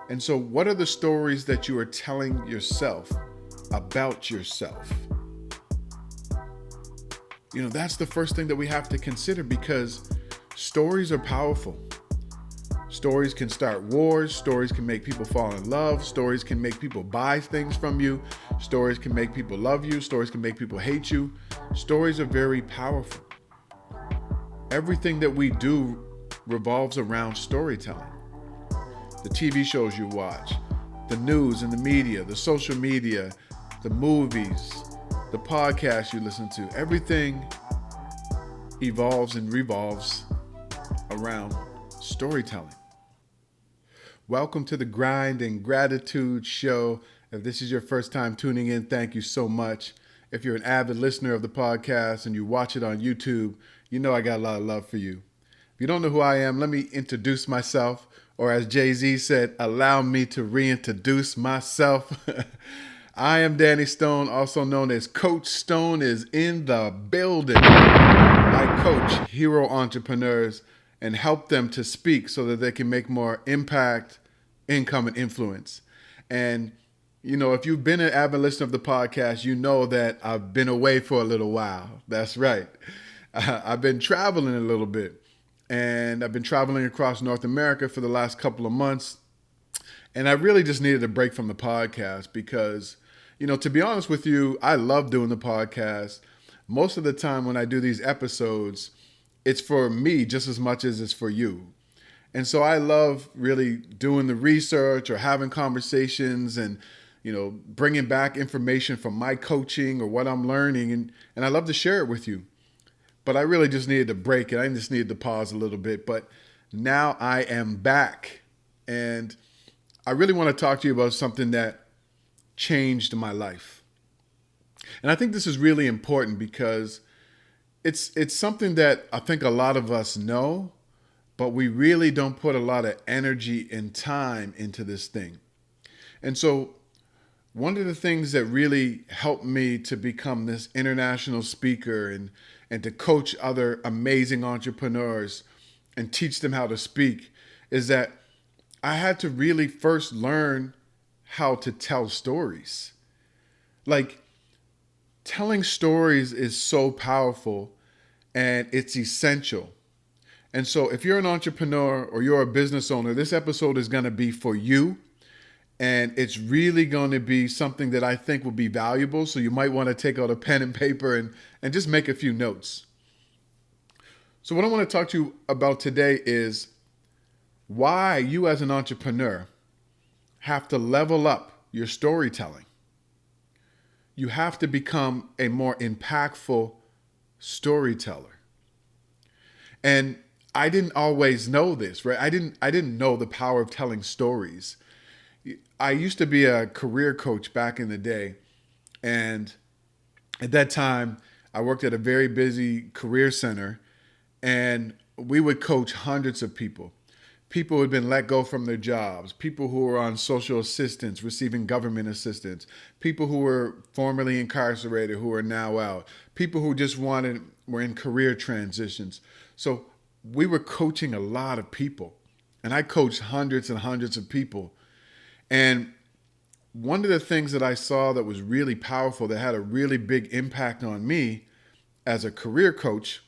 And so, what are the stories that you are telling yourself about yourself? That's the first thing that we have to consider, because stories are powerful. Stories can start wars. Stories can make people fall in love. Stories can make people buy things from you. Stories can make people love you. Stories can make people hate you. Stories are very powerful. Everything that we do revolves around storytelling. The TV shows you watch, the news and the media, the social media, the movies, the podcasts you listen to, everything evolves and revolves around storytelling. Welcome to the Grind and Gratitude Show. If this is your first time tuning in, thank you so much. If you're an avid listener of the podcast and you watch it on YouTube, you know I got a lot of love for you. If you don't know who I am, let me introduce myself. Or as Jay-Z said, allow me to reintroduce myself. I am Danny Stone, also known as Coach Stone, is in the building. I coach hero entrepreneurs and help them to speak so that they can make more impact, income, and influence. And, if you've been an avid listener of the podcast, you know that I've been away for a little while. That's right. I've been traveling a little bit. And I've been traveling across North America for the last couple of months. And I really just needed a break from the podcast because, to be honest with you, I love doing the podcast. Most of the time when I do these episodes, it's for me just as much as it's for you. And so I love really doing the research or having conversations and, bringing back information from my coaching or what I'm learning. And I love to share it with you. But I really just needed a break and I just needed to pause a little bit. But now I am back. And I really want to talk to you about something that changed my life. And I think this is really important because it's something that I think a lot of us know, but we really don't put a lot of energy and time into this thing. And so one of the things that really helped me to become this international speaker and to coach other amazing entrepreneurs and teach them how to speak is that I had to really first learn how to tell stories. Like, telling stories is so powerful and it's essential. And so if you're an entrepreneur or you're a business owner, this episode is going to be for you. And it's really going to be something that I think will be valuable. So you might want to take out a pen and paper and just make a few notes. So what I want to talk to you about today is why you as an entrepreneur have to level up your storytelling. You have to become a more impactful storyteller. And I didn't always know this, right? I didn't know the power of telling stories. I used to be a career coach back in the day. And at that time, I worked at a very busy career center. And we would coach hundreds of people. People who had been let go from their jobs. People who were on social assistance, receiving government assistance. People who were formerly incarcerated, who are now out. People who just were in career transitions. So we were coaching a lot of people. And I coached hundreds and hundreds of people. And one of the things that I saw that was really powerful, that had a really big impact on me as a career coach,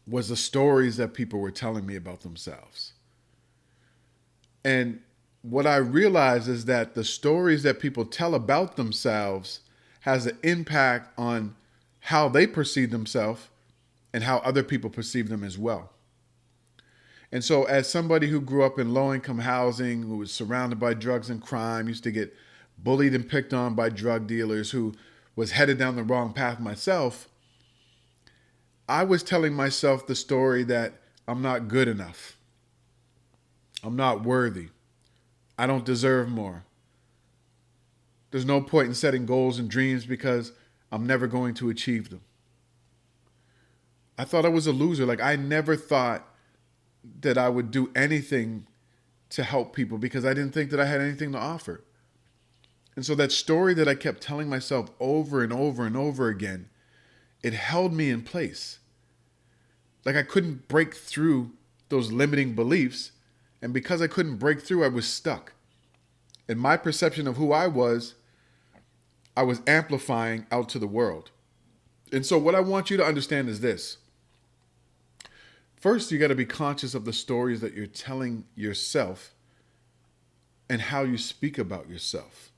was the stories that people were telling me about themselves. And what I realized is that the stories that people tell about themselves has an impact on how they perceive themselves and how other people perceive them as well. And so as somebody who grew up in low-income housing, who was surrounded by drugs and crime, used to get bullied and picked on by drug dealers, who was headed down the wrong path myself, I was telling myself the story that I'm not good enough. I'm not worthy. I don't deserve more. There's no point in setting goals and dreams because I'm never going to achieve them. I thought I was a loser. Like, I never thought that I would do anything to help people because I didn't think that I had anything to offer. And so that story that I kept telling myself over and over and over again, it held me in place. Like, I couldn't break through those limiting beliefs. And because I couldn't break through, I was stuck. And my perception of who I was amplifying out to the world. And so what I want you to understand is this. First, you got to be conscious of the stories that you're telling yourself and how you speak about yourself.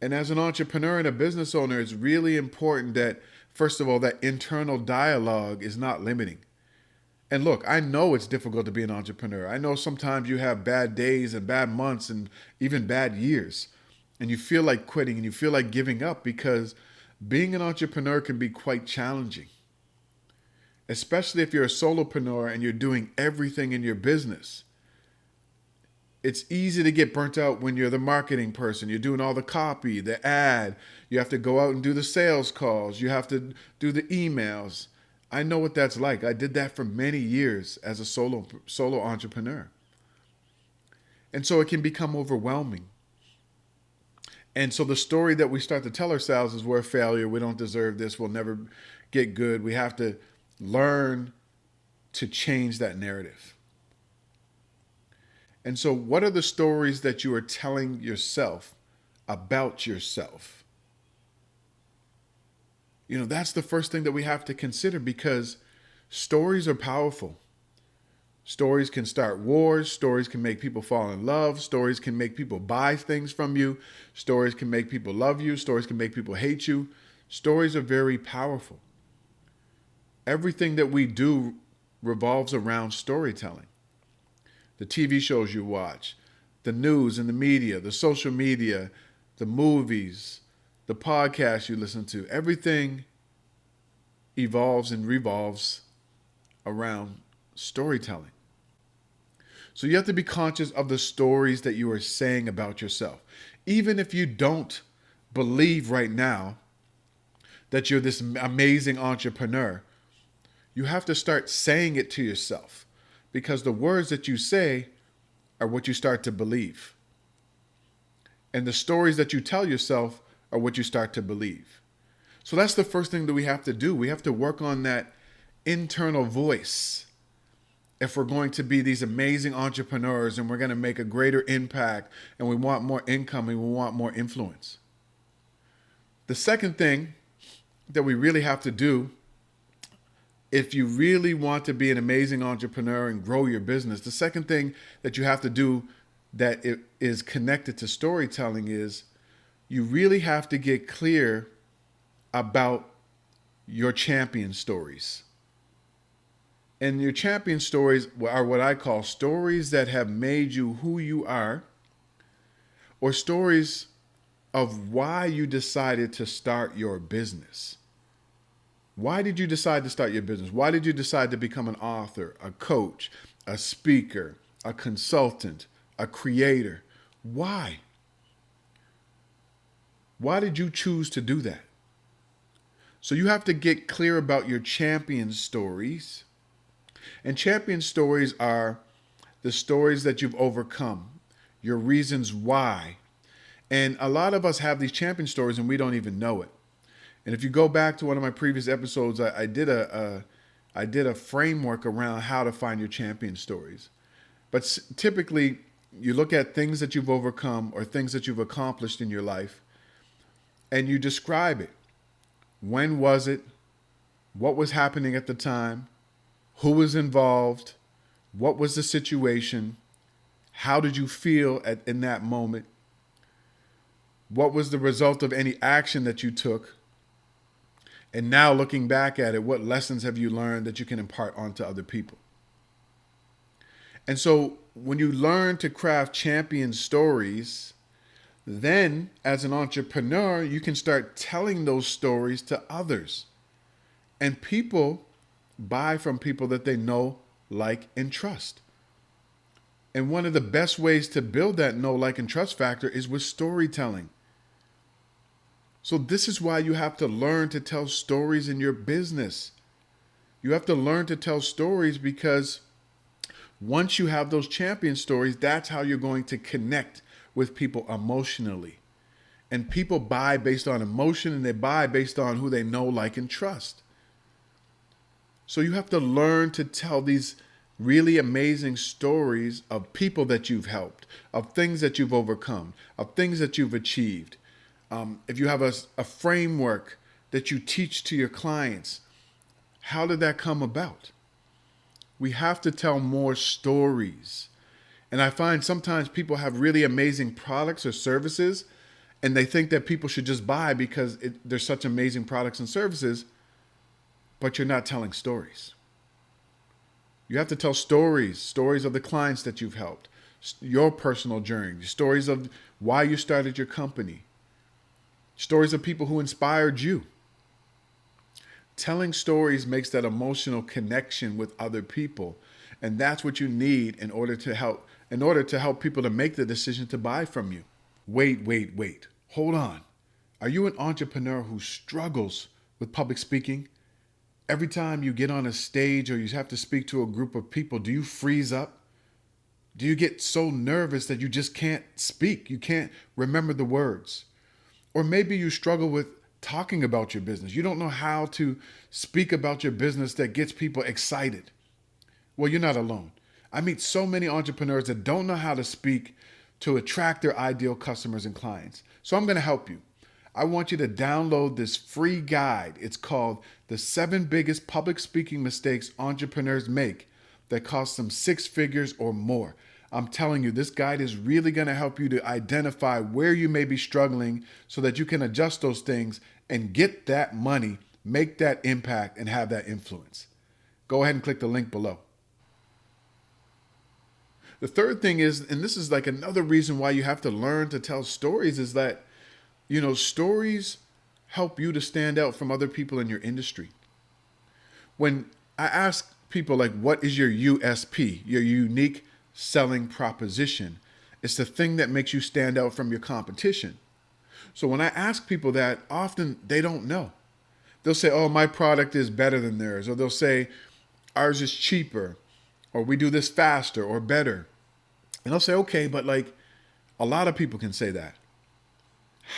And as an entrepreneur and a business owner, it's really important that, first of all, that internal dialogue is not limiting. And look, I know it's difficult to be an entrepreneur. I know sometimes you have bad days and bad months and even bad years. And you feel like quitting and you feel like giving up because being an entrepreneur can be quite challenging. Especially if you're a solopreneur and you're doing everything in your business. It's easy to get burnt out when you're the marketing person. You're doing all the copy, the ad. You have to go out and do the sales calls. You have to do the emails. I know what that's like. I did that for many years as a solo entrepreneur. And so it can become overwhelming. And so the story that we start to tell ourselves is we're a failure. We don't deserve this. We'll never get good. We have to learn to change that narrative. And so what are the stories that you are telling yourself about yourself? You know, that's the first thing that we have to consider because stories are powerful. Stories can start wars. Stories can make people fall in love. Stories can make people buy things from you. Stories can make people love you. Stories can make people hate you. Stories are very powerful. Everything that we do revolves around storytelling. The TV shows you watch, the news and the media, the social media, the movies, the podcasts you listen to, everything evolves and revolves around storytelling. So you have to be conscious of the stories that you are saying about yourself. Even if you don't believe right now that you're this amazing entrepreneur, you have to start saying it to yourself. Because the words that you say are what you start to believe. And the stories that you tell yourself are what you start to believe. So that's the first thing that we have to do. We have to work on that internal voice. If we're going to be these amazing entrepreneurs and we're going to make a greater impact and we want more income and we want more influence. The second thing that we really have to do if you really want to be an amazing entrepreneur and grow your business, the second thing that you have to do that it is connected to storytelling is you really have to get clear about your champion stories. And your champion stories are what I call stories that have made you who you are, or stories of why you decided to start your business. Why did you decide to start your business? Why did you decide to become an author, a coach, a speaker, a consultant, a creator? Why? Why did you choose to do that? So you have to get clear about your champion stories. And champion stories are the stories that you've overcome, your reasons why. And a lot of us have these champion stories and we don't even know it. And if you go back to one of my previous episodes, I did a framework around how to find your champion stories. But typically, you look at things that you've overcome or things that you've accomplished in your life, and you describe it. When was it? What was happening at the time? Who was involved? What was the situation? How did you feel in that moment? What was the result of any action that you took? And now looking back at it, what lessons have you learned that you can impart onto other people? And so when you learn to craft champion stories, then as an entrepreneur, you can start telling those stories to others. And people buy from people that they know, like, and trust. And one of the best ways to build that know, like, and trust factor is with storytelling. So this is why you have to learn to tell stories in your business. You have to learn to tell stories because once you have those champion stories, that's how you're going to connect with people emotionally. And people buy based on emotion and they buy based on who they know, like, and trust. So you have to learn to tell these really amazing stories of people that you've helped, of things that you've overcome, of things that you've achieved. If you have a framework that you teach to your clients, how did that come about? We have to tell more stories. And I find sometimes people have really amazing products or services, and they think that people should just buy because they're such amazing products and services, but you're not telling stories. You have to tell stories of the clients that you've helped, your personal journey, stories of why you started your company, stories of people who inspired you. Telling stories makes that emotional connection with other people. And that's what you need in order to help people to make the decision to buy from you. Wait. Hold on. Are you an entrepreneur who struggles with public speaking? Every time you get on a stage or you have to speak to a group of people, do you freeze up? Do you get so nervous that you just can't speak? You can't remember the words? Or maybe you struggle with talking about your business. You don't know how to speak about your business that gets people excited. Well, you're not alone. I meet so many entrepreneurs that don't know how to speak to attract their ideal customers and clients. So I'm going to help you. I want you to download this free guide. It's called The 7 Biggest Public Speaking Mistakes Entrepreneurs Make That Cost Them 6 Figures or More. I'm telling you, this guide is really going to help you to identify where you may be struggling so that you can adjust those things and get that money, make that impact, and have that influence. Go ahead and click the link below. The third thing is, and this is like another reason why you have to learn to tell stories, is that, stories help you to stand out from other people in your industry. When I ask people, like, what is your USP, your unique selling proposition? It's the thing that makes you stand out from your competition. So when I ask people that, often they don't know. They'll say, oh, my product is better than theirs. Or they'll say, ours is cheaper. Or we do this faster or better. And I'll say, okay, but like a lot of people can say that.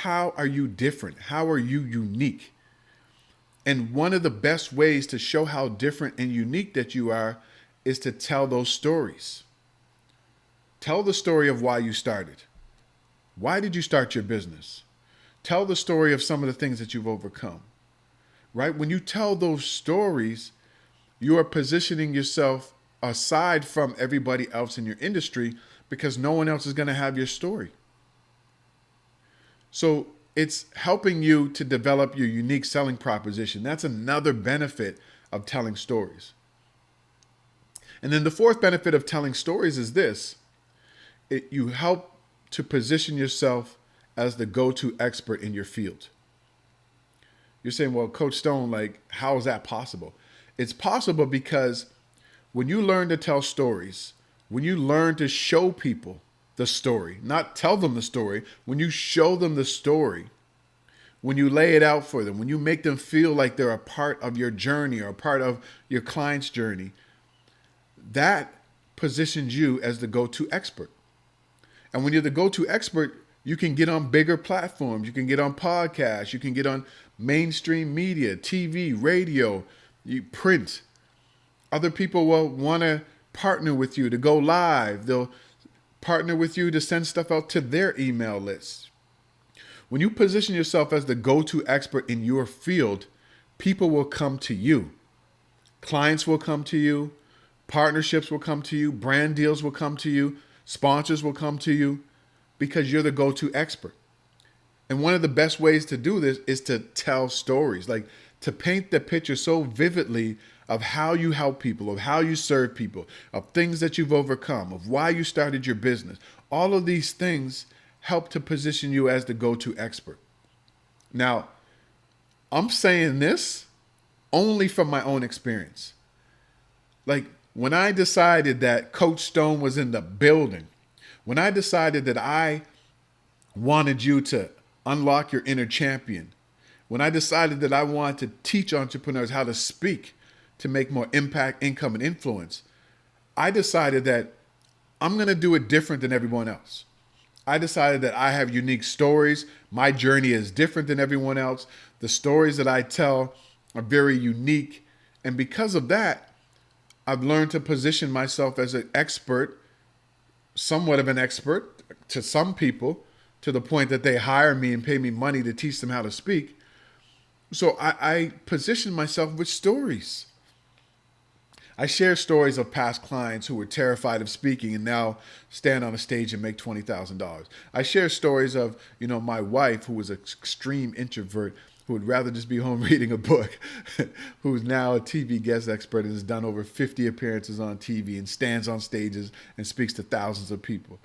How are you different? How are you unique? And one of the best ways to show how different and unique that you are is to tell those stories. Tell the story of why you started. Why did you start your business? Tell the story of some of the things that you've overcome, right? When you tell those stories, you are positioning yourself aside from everybody else in your industry because no one else is going to have your story. So it's helping you to develop your unique selling proposition. That's another benefit of telling stories. And then the fourth benefit of telling stories is this. You help to position yourself as the go-to expert in your field. You're saying, well, Coach Stone, like, how is that possible? It's possible because when you learn to tell stories, when you learn to show people the story, not tell them the story, when you show them the story, when you lay it out for them, when you make them feel like they're a part of your journey or a part of your client's journey, that positions you as the go-to expert. And when you're the go-to expert, you can get on bigger platforms. You can get on podcasts. You can get on mainstream media, TV, radio, print. Other people will want to partner with you to go live. They'll partner with you to send stuff out to their email list. When you position yourself as the go-to expert in your field, people will come to you. Clients will come to you. Partnerships will come to you. Brand deals will come to you. Sponsors will come to you because you're the go-to expert. And one of the best ways to do this is to tell stories, like to paint the picture so vividly of how you help people, of how you serve people, of things that you've overcome, of why you started your business. All of these things help to position you as the go-to expert. Now, I'm saying this only from my own experience. Like when I decided that Coach Stone was in the building, when I decided that I wanted you to unlock your inner champion, when I decided that I wanted to teach entrepreneurs how to speak to make more impact, income, and influence, I decided that I'm going to do it different than everyone else. I decided that I have unique stories. My journey is different than everyone else. The stories that I tell are very unique. And because of that, I've learned to position myself as an expert, somewhat of an expert to some people, to the point that they hire me and pay me money to teach them how to speak. So I position myself with stories. I share stories of past clients who were terrified of speaking and now stand on a stage and make $20,000. I share stories of, my wife, who was an extreme introvert, who would rather just be home reading a book, who's now a TV guest expert and has done over 50 appearances on TV and stands on stages and speaks to thousands of people.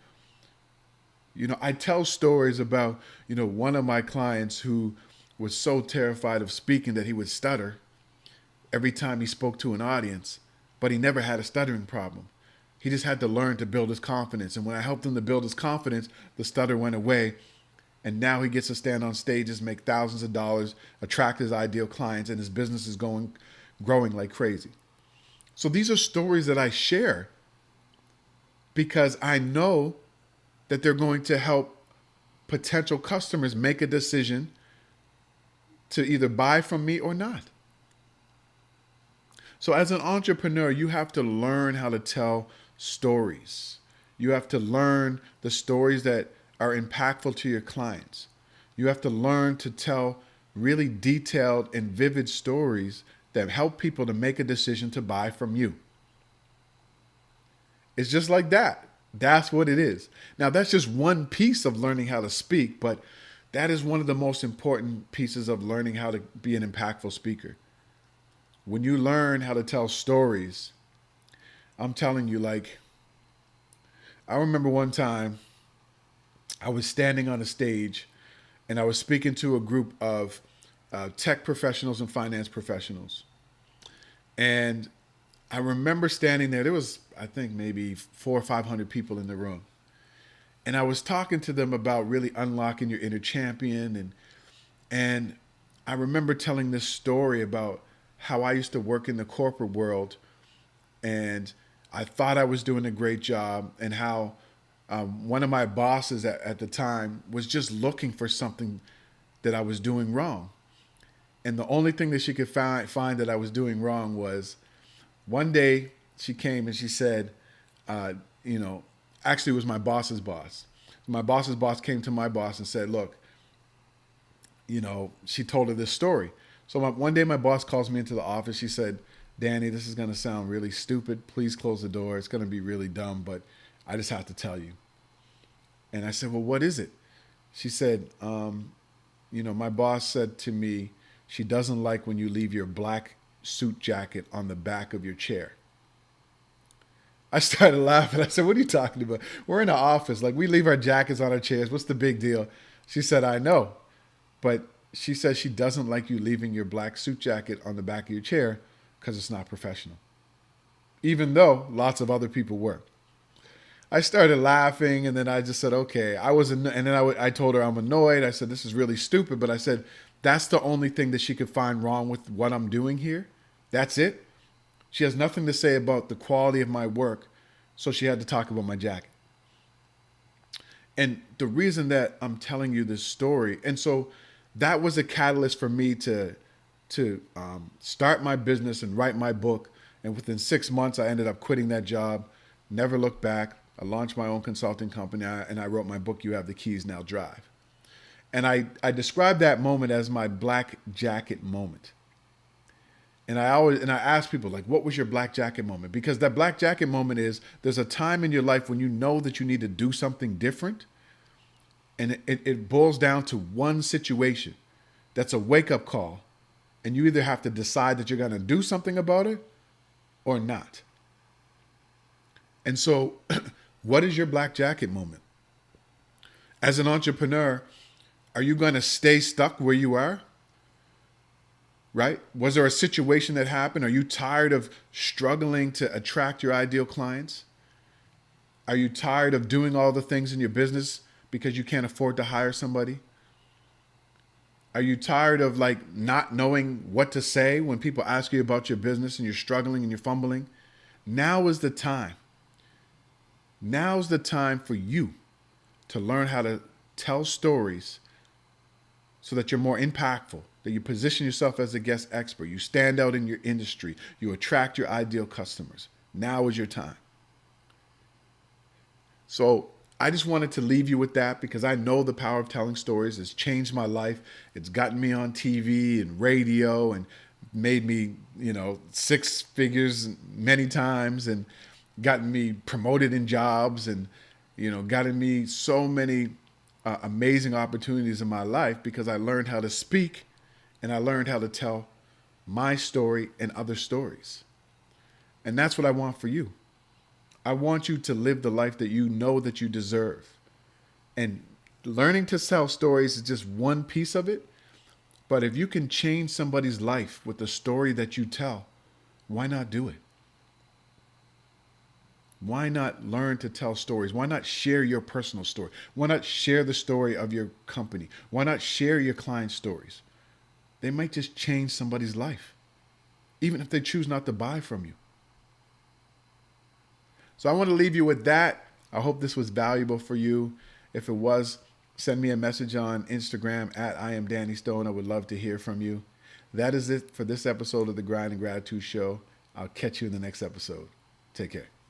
I tell stories about, one of my clients who was so terrified of speaking that he would stutter every time he spoke to an audience, but he never had a stuttering problem. He just had to learn to build his confidence. And when I helped him to build his confidence, the stutter went away. And now he gets to stand on stages, make thousands of dollars, attract his ideal clients, and his business is growing like crazy. So these are stories that I share because I know that they're going to help potential customers make a decision to either buy from me or not. So as an entrepreneur, you have to learn how to tell stories. You have to learn the stories that are impactful to your clients. You have to learn to tell really detailed and vivid stories that help people to make a decision to buy from you. It's just like that. That's what it is. Now, that's just one piece of learning how to speak, but that is one of the most important pieces of learning how to be an impactful speaker. When you learn how to tell stories, I'm telling you, I remember one time I was standing on a stage and I was speaking to a group of tech professionals and finance professionals. And I remember standing there. There was, I think, maybe 400 or 500 people in the room. And I was talking to them about really unlocking your inner champion. And I remember telling this story about how I used to work in the corporate world and I thought I was doing a great job, and how one of my bosses at the time was just looking for something that I was doing wrong. And the only thing that she could find that I was doing wrong was one day she came and she said, actually it was my boss's boss. My boss's boss came to my boss and said, look, she told her this story. So one day my boss calls me into the office. She said, Danny, this is going to sound really stupid. Please close the door. It's going to be really dumb, but I just have to tell you. And I said, well, what is it? She said, my boss said to me, she doesn't like when you leave your black suit jacket on the back of your chair. I started laughing. I said, what are you talking about? We're in the office. We leave our jackets on our chairs. What's the big deal? She said, I know. But she says she doesn't like you leaving your black suit jacket on the back of your chair because it's not professional. Even though lots of other people were. I started laughing, and then I just said, okay. And then I told her I'm annoyed. I said, this is really stupid. But I said, that's the only thing that she could find wrong with what I'm doing here. That's it. She has nothing to say about the quality of my work, so she had to talk about my jacket. And the reason that I'm telling you this story, and so that was a catalyst for me to start my business and write my book. And within 6 months, I ended up quitting that job, never looked back. I launched my own consulting company, and I wrote my book, You Have the Keys, Now Drive. And I described that moment as my black jacket moment. And I ask people, what was your black jacket moment? Because that black jacket moment is, there's a time in your life when you know that you need to do something different. And it boils down to one situation. That's a wake-up call. And you either have to decide that you're going to do something about it or not. And so, what is your black jacket moment? As an entrepreneur, are you going to stay stuck where you are? Right? Was there a situation that happened? Are you tired of struggling to attract your ideal clients? Are you tired of doing all the things in your business because you can't afford to hire somebody? Are you tired of not knowing what to say when people ask you about your business and you're struggling and you're fumbling? Now is the time. Now's the time for you to learn how to tell stories so that you're more impactful, that you position yourself as a guest expert, you stand out in your industry, you attract your ideal customers. Now is your time. So I just wanted to leave you with that because I know the power of telling stories has changed my life. It's gotten me on TV and radio and made me, six figures many times and gotten me promoted in jobs and, gotten me so many amazing opportunities in my life because I learned how to speak and I learned how to tell my story and other stories. And that's what I want for you. I want you to live the life that you know that you deserve. And learning to tell stories is just one piece of it. But if you can change somebody's life with the story that you tell, why not do it? Why not learn to tell stories? Why not share your personal story? Why not share the story of your company? Why not share your clients' stories? They might just change somebody's life, even if they choose not to buy from you. So I want to leave you with that. I hope this was valuable for you. If it was, send me a message on Instagram at I am Danny Stone. I would love to hear from you. That is it for this episode of the Grind and Gratitude Show. I'll catch you in the next episode. Take care.